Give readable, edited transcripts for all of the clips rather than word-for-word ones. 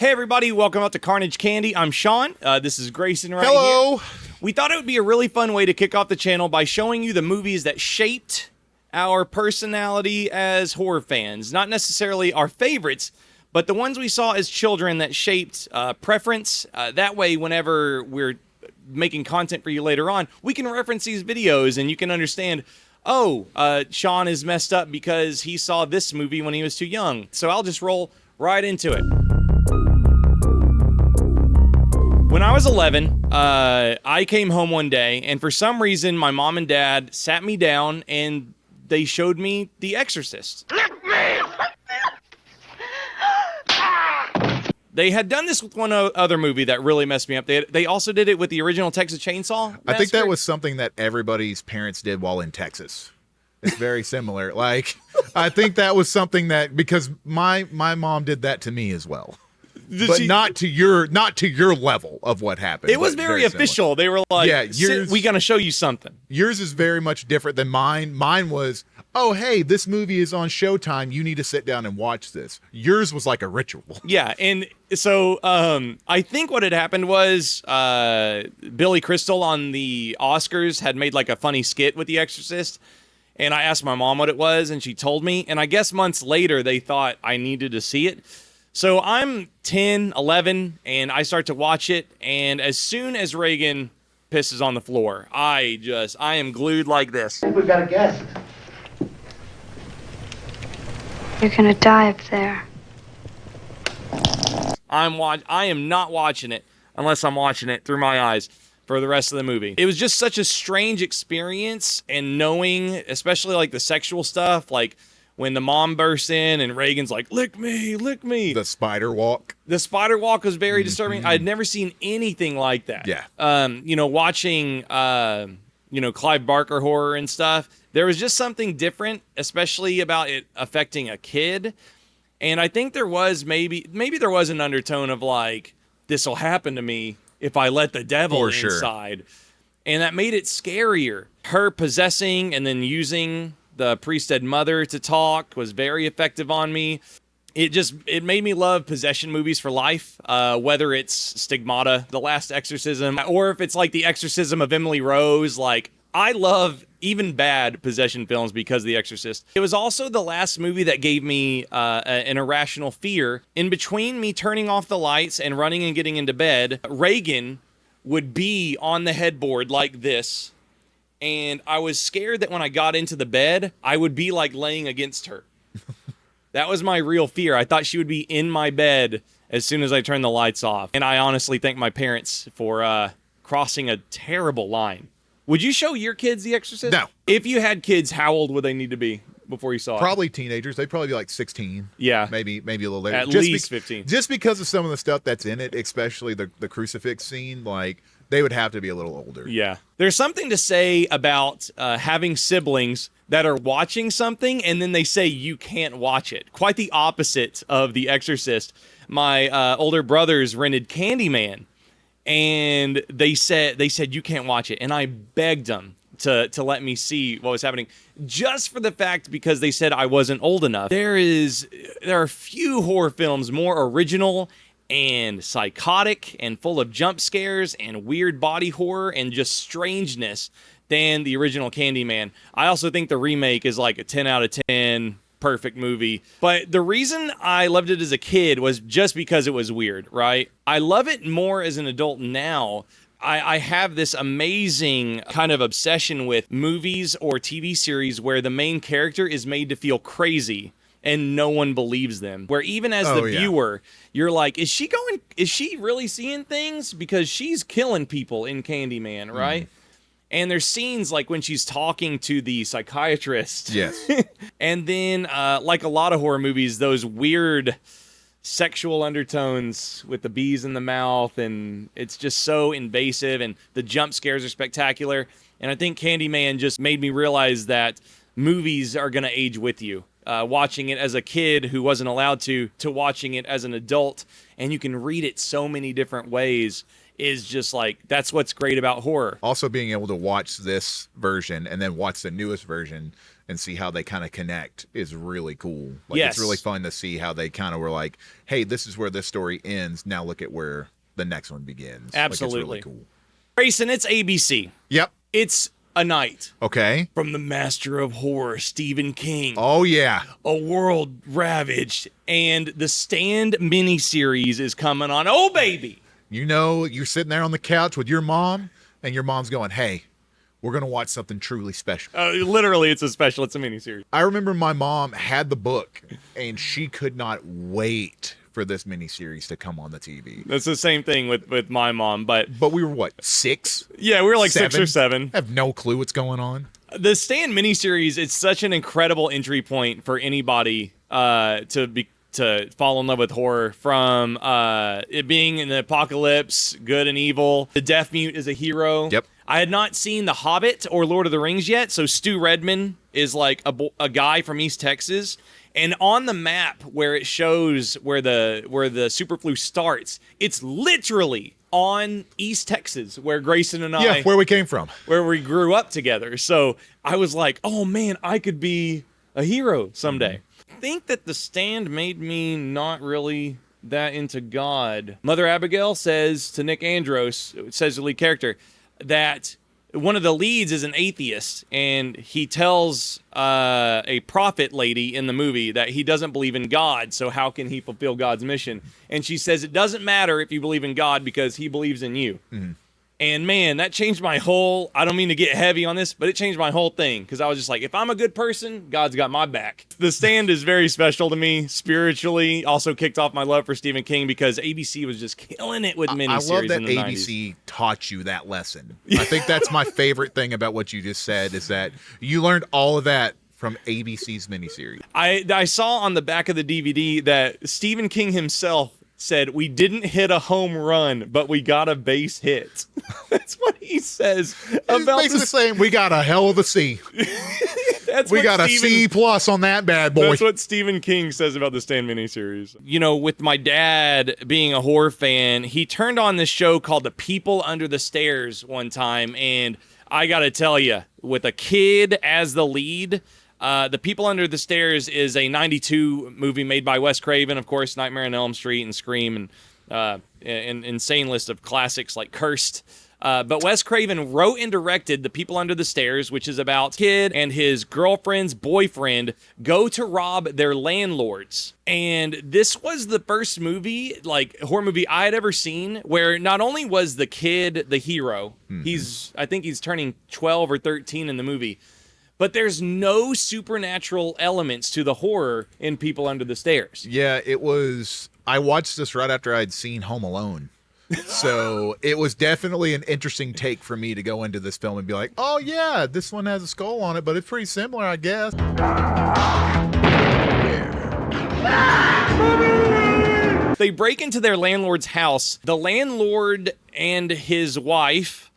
Hey everybody, welcome out to Carnage Candy. I'm Shaun. This is Grayson right Hello. here. We thought it would be a really fun way to kick off the channel by showing you the movies that shaped our personality as horror fans. Not necessarily our favorites, but the ones we saw as children that shaped preference. That way, whenever we're making content for you later on, we can reference these videos and you can understand, oh, Shaun is messed up because he saw this movie when he was too young. So I'll just roll right into it. When I was 11, I came home one day, and for some reason, my mom and dad sat me down, and they showed me The Exorcist. They had done this with one other movie that really messed me up. They also did it with the original Texas Chainsaw Massacre. I think that was something that everybody's parents did while in Texas. It's very similar. Like, I think that was something that, because my mom did that to me as well. But not to your level of what happened. It was very official. They were like, yeah, we gonna show you something. Yours is very much different than mine. Mine was, oh, hey, this movie is on Showtime. You need to sit down and watch this. Yours was like a ritual. Yeah, and so I think what had happened was Billy Crystal on the Oscars had made like a funny skit with The Exorcist. And I asked my mom what it was, and she told me. And I guess months later, they thought I needed to see it. So I'm 10, 11, and I start to watch it, and as soon as Reagan pisses on the floor, I am glued like this. I think we've got a guest. You're gonna die up there. I am not watching it unless I'm watching it through my eyes for the rest of the movie. It was just such a strange experience, and knowing, especially like the sexual stuff, like when the mom bursts in and Reagan's like, lick me, lick me. The spider walk. The spider walk was very disturbing. I'd never seen anything like that. Yeah. Watching, Clive Barker horror and stuff, there was just something different, especially about it affecting a kid. And I think there was maybe there was an undertone of like, this will happen to me if I let the devil inside. Sure. And that made it scarier. Her possessing and then using the priestess mother to talk was very effective on me. It made me love possession movies for life, whether it's Stigmata, The Last Exorcism, or if it's like The Exorcism of Emily Rose. Like, I love even bad possession films because of The Exorcist. It was also the last movie that gave me an irrational fear. In between me turning off the lights and running and getting into bed, Reagan would be on the headboard like this. And I was scared that when I got into the bed, I would be like laying against her. That was my real fear. I thought she would be in my bed as soon as I turned the lights off. And I honestly thank my parents for crossing a terrible line. Would you show your kids The Exorcist? No. If you had kids, how old would they need to be before you saw it? Probably teenagers. They'd probably be like 16. Yeah. Maybe a little later. At least 15. Just because of some of the stuff that's in it, especially the crucifix scene, like, they would have to be a little older. Yeah. There's something to say about having siblings that are watching something and then they say you can't watch it. Quite the opposite of The Exorcist. My older brothers rented Candyman, and they said you can't watch it. And I begged them to let me see what was happening, just for the fact because they said I wasn't old enough. There are few horror films more original and psychotic and full of jump scares and weird body horror and just strangeness than the original Candyman. I also think the remake is like a 10 out of 10 perfect movie. But the reason I loved it as a kid was just because it was weird, right? I love it more as an adult now. I have this amazing kind of obsession with movies or TV series where the main character is made to feel crazy and no one believes them. Where even as the viewer, you're like, is she really seeing things? Because she's killing people in Candyman, right? And there's scenes like when she's talking to the psychiatrist. Yes. And then, like a lot of horror movies, those weird sexual undertones with the bees in the mouth, and it's just so invasive, and the jump scares are spectacular. And I think Candyman just made me realize that movies are going to age with you. watching it as a kid who wasn't allowed to watching it as an adult, and you can read it so many different ways, is just like, that's what's great about horror. Also being able to watch this version and then watch the newest version and see how they kind of connect is really cool. Like, Yes. It's really fun to see how they kind of were like, hey, this is where this story ends. Now look at where the next one begins. Absolutely. Like, it's really cool. Grayson, it's ABC. Yep. It's A Night Okay. from the master of horror, Stephen King. Oh, yeah. A World Ravaged. And the Stand miniseries is coming on. Oh, baby. You know, you're sitting there on the couch with your mom, and your mom's going, hey, we're going to watch something truly special. Literally, it's a special. It's a miniseries. I remember my mom had the book, and she could not wait for this miniseries to come on the TV. That's the same thing with my mom. But we were, what, 6? yeah, we were like 6 or 7? 7. I have no clue what's going on. The Stand miniseries, it's such an incredible entry point for anybody to fall in love with horror, from it being in the apocalypse, good and evil. The deaf mute is a hero. Yep. I had not seen The Hobbit or Lord of the Rings yet, so Stu Redman is like a guy from East Texas. And on the map where it shows where the superflu starts, it's literally on East Texas, where Grayson and I, Where we came from. where we grew up together. So I was like, oh man, I could be a hero someday. I think that The Stand made me not really that into God. Mother Abigail says to Nick Andros, says the lead character, that one of the leads is an atheist, and he tells a prophet lady in the movie that he doesn't believe in God, so how can he fulfill God's mission? And she says it doesn't matter if you believe in God because he believes in you. Mm-hmm. And man, that changed my whole, I don't mean to get heavy on this, but it changed my whole thing, because I was just like, if I'm a good person, God's got my back. The Stand is very special to me spiritually. Also kicked off my love for Stephen King because ABC was just killing it with miniseries I love that in the ABC 90s. taught you that lesson. I think that's my favorite thing about what you just said, is that you learned all of that from ABC's miniseries. I saw on the back of the DVD that Stephen King himself said, we didn't hit a home run, but we got a base hit. That's what he says about He's basically saying we got a hell of a C. We got a C+ on that bad boy. That's what Stephen King says about the Stand miniseries. You know, with my dad being a horror fan, he turned on this show called The People Under the Stairs one time, and I gotta tell you, with a kid as the lead, The People Under the Stairs is a 92 movie made by Wes Craven, of course, Nightmare on Elm Street and Scream, and an insane list of classics like Cursed. But Wes Craven wrote and directed The People Under the Stairs, which is about a kid and his girlfriend's boyfriend go to rob their landlords. And this was the first movie, like horror movie I had ever seen, where not only was the kid the hero, I think he's turning 12 or 13 in the movie, but there's no supernatural elements to the horror in People Under the Stairs. Yeah, it was. I watched this right after I'd seen Home Alone. So it was definitely an interesting take for me to go into this film and be like, oh yeah, this one has a skull on it, but it's pretty similar, I guess. They break into their landlord's house. The landlord and his wife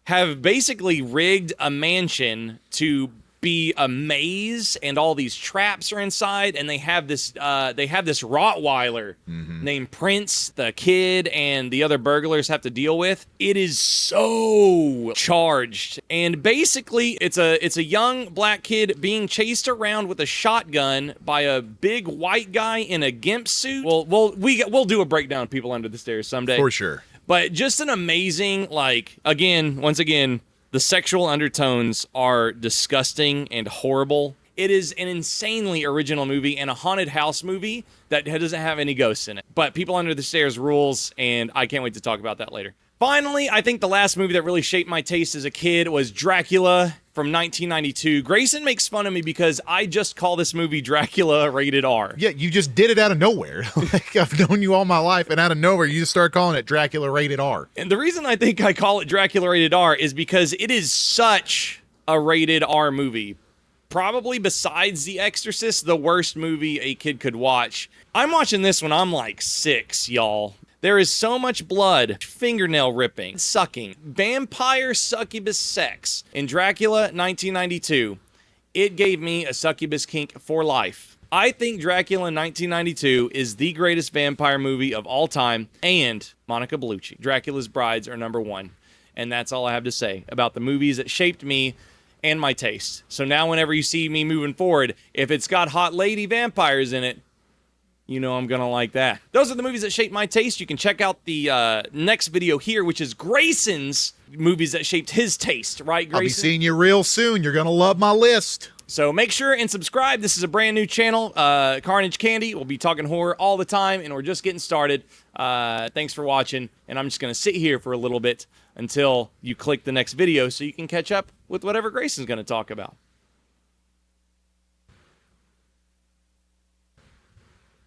have basically rigged a mansion to be a maze, and all these traps are inside, and they have this Rottweiler named Prince, the kid and the other burglars have to deal with. It is so charged, and basically it's a young black kid being chased around with a shotgun by a big white guy in a gimp suit. We'll do a breakdown of People Under the Stairs someday For sure. But just an amazing, once again, the sexual undertones are disgusting and horrible. It is an insanely original movie and a haunted house movie that doesn't have any ghosts in it. But People Under the Stairs rules, and I can't wait to talk about that later. Finally, I think the last movie that really shaped my taste as a kid was Dracula from 1992. Grayson makes fun of me because I just call this movie Dracula rated R. Yeah, you just did it out of nowhere. Like, I've known you all my life, and out of nowhere, you just start calling it Dracula rated R. And the reason I think I call it Dracula rated R is because it is such a rated R movie. Probably besides The Exorcist, the worst movie a kid could watch. I'm watching this when I'm like 6, y'all. There is so much blood, fingernail ripping, sucking, vampire succubus sex. In Dracula 1992, it gave me a succubus kink for life. I think Dracula in 1992 is the greatest vampire movie of all time, and Monica Bellucci. Dracula's Brides are number one. And that's all I have to say about the movies that shaped me and my taste. So now whenever you see me moving forward, if it's got hot lady vampires in it, you know I'm going to like that. Those are the movies that shaped my taste. You can check out the next video here, which is Grayson's movies that shaped his taste. Right, Grayson? I'll be seeing you real soon. You're going to love my list. So make sure and subscribe. This is a brand new channel, Carnage Candy. We'll be talking horror all the time, and we're just getting started. Thanks for watching, and I'm just going to sit here for a little bit until you click the next video so you can catch up with whatever Grayson's going to talk about.